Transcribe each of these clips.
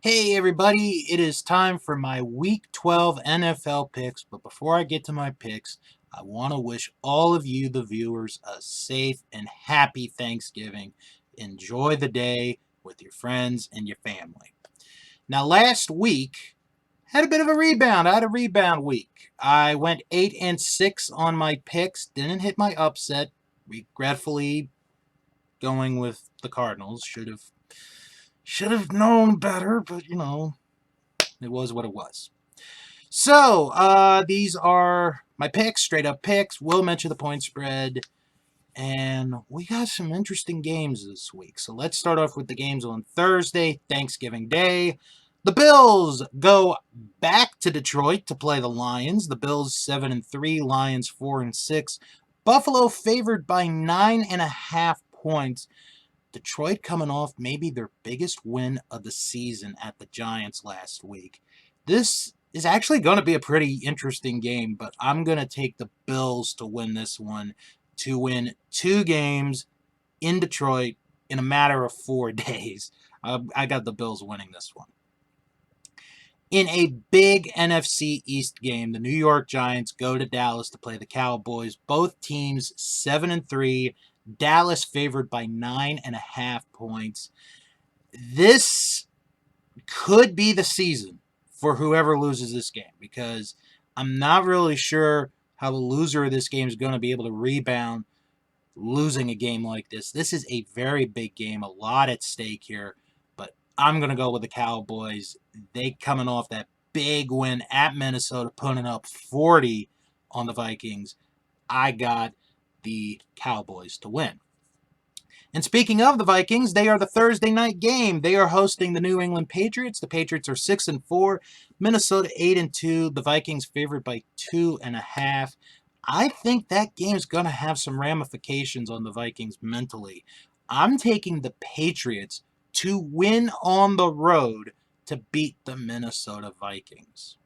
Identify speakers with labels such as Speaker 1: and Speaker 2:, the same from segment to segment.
Speaker 1: Hey everybody, it is time for my Week 12 NFL picks, but before I get to my picks, I want to wish all of you, the viewers, a safe and happy Thanksgiving. Enjoy the day with your friends and your family. Now, last week, had a bit of a rebound. I had a rebound week. I went 8-6 on my picks, didn't hit my upset, regretfully going with the Cardinals. Should have known better, but it was what it was. So, these are my picks, straight up picks. We'll mention the point spread. And we got some interesting games this week. So let's start off with the games on Thursday, Thanksgiving Day. The Bills go back to Detroit to play the Lions. The Bills 7-3, Lions 4-6. Buffalo favored by 9.5 points. Detroit coming off maybe their biggest win of the season at the Giants last week. This is actually going to be a pretty interesting game, but I'm going to take the Bills to win this one, to win 2 games in Detroit in a matter of 4 days. I got the Bills winning this one. In a big NFC East game, the New York Giants go to Dallas to play the Cowboys. Both teams 7-3. Dallas favored by 9.5 points. This could be the season for whoever loses this game, because I'm not really sure how the loser of this game is going to be able to rebound losing a game like this. This is a very big game, a lot at stake here, but I'm going to go with the Cowboys. They coming off that big win at Minnesota, putting up 40 on the Vikings. I got the Cowboys to win. And speaking of the Vikings, they are the Thursday night game. They are hosting the New England Patriots. The Patriots are 6-4, Minnesota 8-2. The Vikings favored by 2.5. I think that game's going to have some ramifications on the Vikings mentally. I'm taking the Patriots to win on the road to beat the Minnesota Vikings.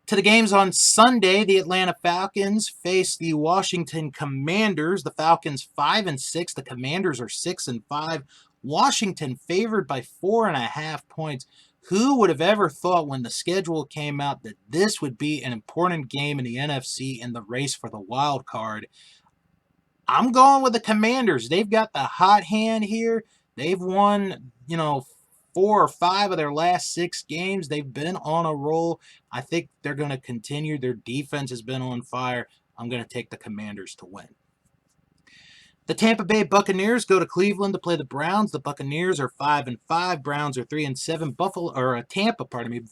Speaker 1: To the games on Sunday, the Atlanta Falcons face the Washington Commanders. The Falcons 5-6. The Commanders are 6-5. Washington favored by 4.5 points. Who would have ever thought when the schedule came out that this would be an important game in the NFC in the race for the wild card? I'm going with the Commanders. They've got the hot hand here. They've won, 4 or 5 of their last 6 games. They've been on a roll. I think they're going to continue. Their defense has been on fire. I'm going to take the Commanders to win. The Tampa Bay Buccaneers go to Cleveland to play the Browns. The Buccaneers are 5-5. Browns are 3-7. Tampa,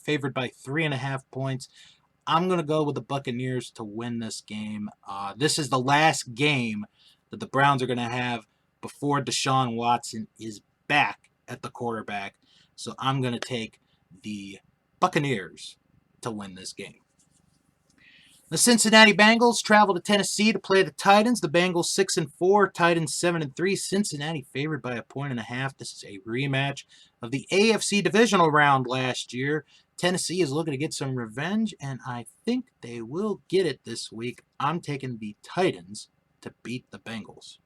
Speaker 1: favored by 3.5 points. I'm going to go with the Buccaneers to win this game. This is the last game that the Browns are going to have before Deshaun Watson is back at the quarterback. So I'm going to take the Buccaneers to win this game. The Cincinnati Bengals travel to Tennessee to play the Titans. The Bengals 6-4, Titans 7-3. Cincinnati favored by 1.5. This is a rematch of the AFC divisional round last year. Tennessee is looking to get some revenge, and I think they will get it this week. I'm taking the Titans to beat the Bengals.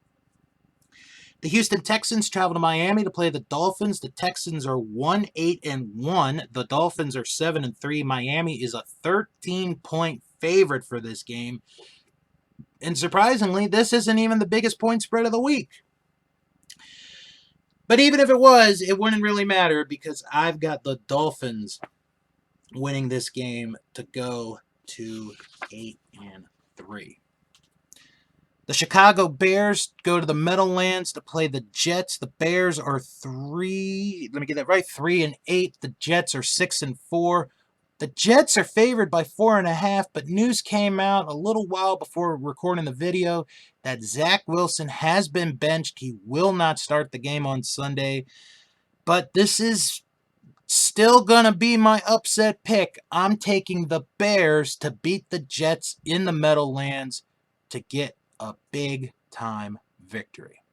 Speaker 1: The Houston Texans travel to Miami to play the Dolphins. The Texans are 1-8-1. The Dolphins are 7-3. Miami is a 13-point favorite for this game. And surprisingly, this isn't even the biggest point spread of the week. But even if it was, it wouldn't really matter because I've got the Dolphins winning this game to go to 8-3. The Chicago Bears go to the Meadowlands to play the Jets. The Bears are 3-8. The Jets are 6-4. The Jets are favored by 4.5, but news came out a little while before recording the video that Zach Wilson has been benched. He will not start the game on Sunday. But this is still going to be my upset pick. I'm taking the Bears to beat the Jets in the Meadowlands to get a big-time victory.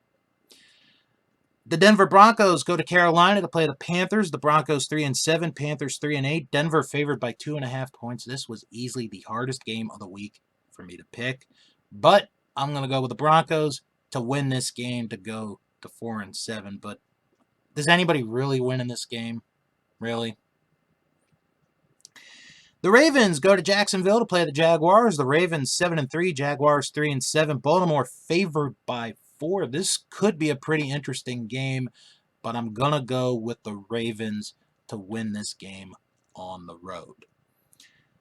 Speaker 1: The Denver Broncos go to Carolina to play the Panthers. The Broncos 3-7, Panthers 3-8. Denver favored by 2.5 points. This was easily the hardest game of the week for me to pick. But I'm going to go with the Broncos to win this game to go to 4-7. But does anybody really win in this game? Really? The Ravens go to Jacksonville to play the Jaguars. The Ravens 7-3, Jaguars 3-7. Baltimore favored by 4. This could be a pretty interesting game, but I'm going to go with the Ravens to win this game on the road.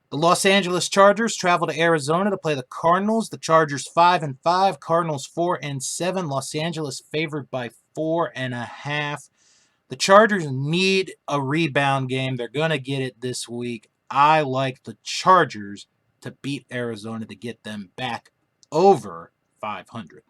Speaker 1: The Los Angeles Chargers travel to Arizona to play the Cardinals. The Chargers 5-5, Cardinals 4-7. Los Angeles favored by 4.5. The Chargers need a rebound game. They're going to get it this week. I like the Chargers to beat Arizona to get them back over 500.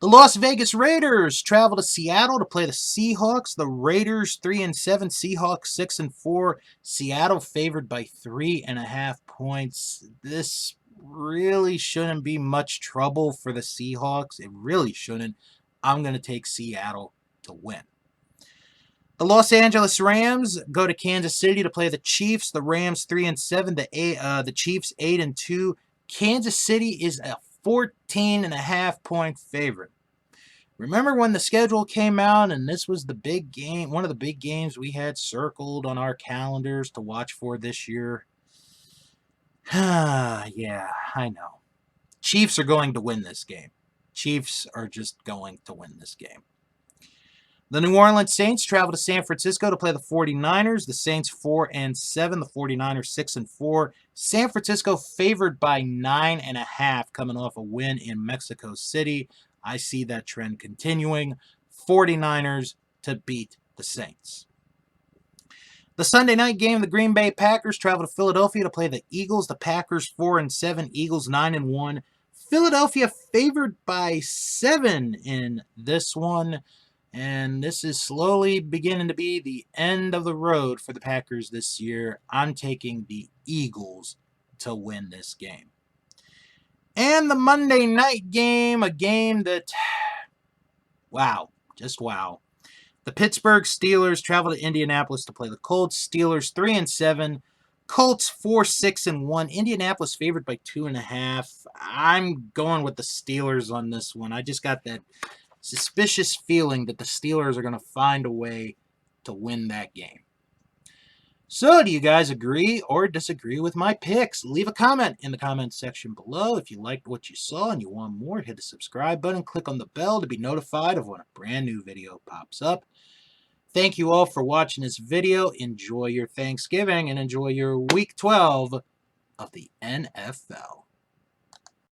Speaker 1: The Las Vegas Raiders travel to Seattle to play the Seahawks. The Raiders 3-7, Seahawks 6-4. Seattle favored by 3.5 points. This really shouldn't be much trouble for the Seahawks. It really shouldn't. I'm going to take Seattle to win. The Los Angeles Rams go to Kansas City to play the Chiefs. The Rams 3-7, the Chiefs 8-2. Kansas City is a 14.5 point favorite. Remember when the schedule came out and this was the big game, one of the big games we had circled on our calendars to watch for this year? Yeah, I know. Chiefs are going to win this game. Chiefs are just going to win this game. The New Orleans Saints travel to San Francisco to play the 49ers. The Saints 4-7, the 49ers 6-4. San Francisco favored by 9.5 coming off a win in Mexico City. I see that trend continuing. 49ers to beat the Saints. The Sunday night game, the Green Bay Packers travel to Philadelphia to play the Eagles. The Packers 4-7, Eagles 9-1. Philadelphia favored by 7 in this one. And this is slowly beginning to be the end of the road for the Packers this year. I'm taking the Eagles to win this game. And the Monday night game, a game that, wow, just wow. The Pittsburgh Steelers travel to Indianapolis to play the Colts. Steelers 3-7, Colts 4-6-1. Indianapolis favored by 2.5. I'm going with the Steelers on this one. I just got that suspicious feeling that the Steelers are going to find a way to win that game. So, do you guys agree or disagree with my picks? Leave a comment in the comment section below. If you liked what you saw and you want more, hit the subscribe button, click on the bell to be notified of when a brand new video pops up. Thank you all for watching this video. Enjoy your Thanksgiving and enjoy your Week 12 of the NFL.